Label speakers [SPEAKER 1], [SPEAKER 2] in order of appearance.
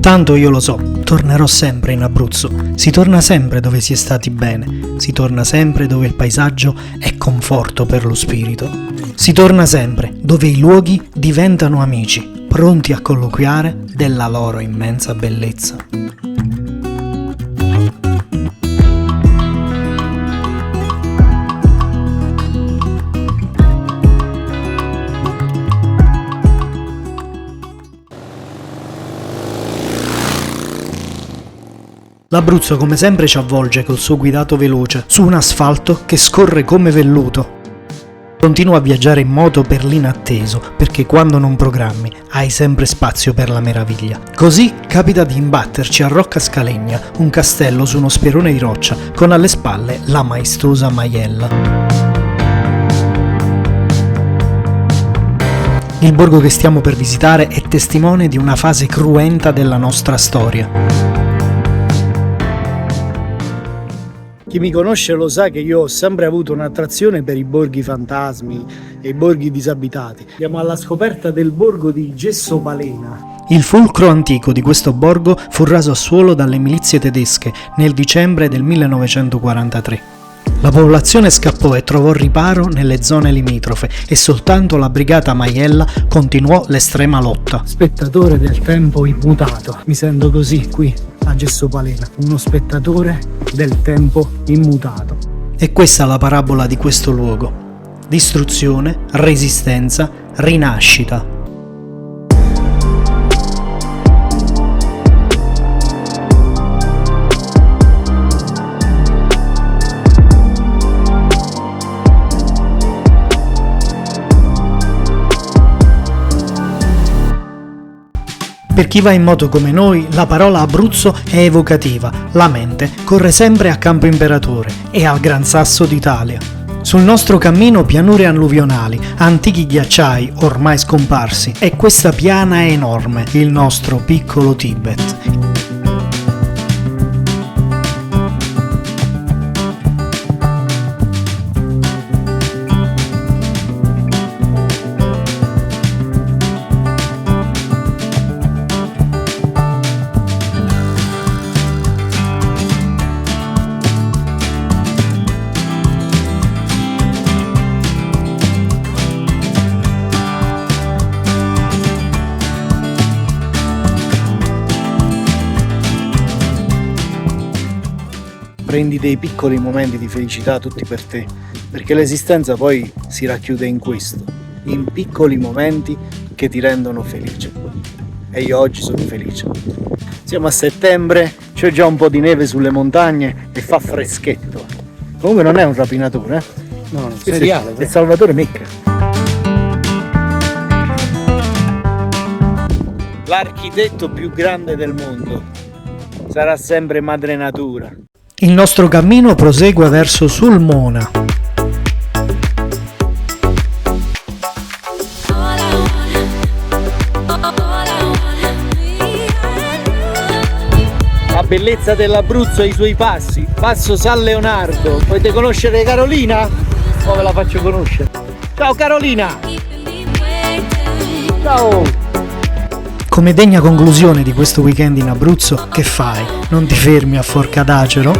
[SPEAKER 1] Tanto io lo so, tornerò sempre in Abruzzo, si torna sempre dove si è stati bene, si torna sempre dove il paesaggio è conforto per lo spirito, si torna sempre dove i luoghi diventano amici, pronti a colloquiare della loro immensa bellezza. L'Abruzzo come sempre ci avvolge col suo guidato veloce su un asfalto che scorre come velluto. Continuo a viaggiare in moto per l'inatteso, perché quando non programmi hai sempre spazio per la meraviglia. Così capita di imbatterci a Rocca Scalegna, un castello su uno spierone di roccia, con alle spalle la maestosa Maiella. Il borgo che stiamo per visitare è testimone di una fase cruenta della nostra storia. Chi mi conosce lo sa che io ho sempre avuto un'attrazione per i borghi fantasmi e i borghi disabitati. Siamo alla scoperta del borgo di Gessopalena. Il fulcro antico di questo borgo fu raso a suolo dalle milizie tedesche nel dicembre del 1943. La popolazione scappò e trovò riparo nelle zone limitrofe e soltanto la brigata Maiella continuò l'estrema lotta. Spettatore del tempo immutato, mi sento così qui a Gessopalena, uno spettatore del tempo immutato. E questa è la parabola di questo luogo: distruzione, resistenza, rinascita. Per chi va in moto come noi, la parola Abruzzo è evocativa, la mente corre sempre a Campo Imperatore e al Gran Sasso d'Italia. Sul nostro cammino pianure alluvionali, antichi ghiacciai ormai scomparsi e questa piana enorme, il nostro piccolo Tibet. Prendi dei piccoli momenti di felicità tutti per te, perché l'esistenza poi si racchiude in questo, in piccoli momenti che ti rendono felice. E io oggi sono felice. Siamo a settembre, c'è già un po' di neve sulle montagne e fa freschetto. Comunque non è un rapinatore,
[SPEAKER 2] No, seriale.
[SPEAKER 1] È Salvatore Mecca. L'architetto più grande del mondo sarà sempre madre natura. Il nostro cammino prosegue verso Sulmona. La bellezza dell'Abruzzo e i suoi passi. Passo San Leonardo. Volete conoscere Carolina? O ve la faccio conoscere. Ciao Carolina! Ciao! Come degna conclusione di questo weekend in Abruzzo, che fai? Non ti fermi a Forcadacero?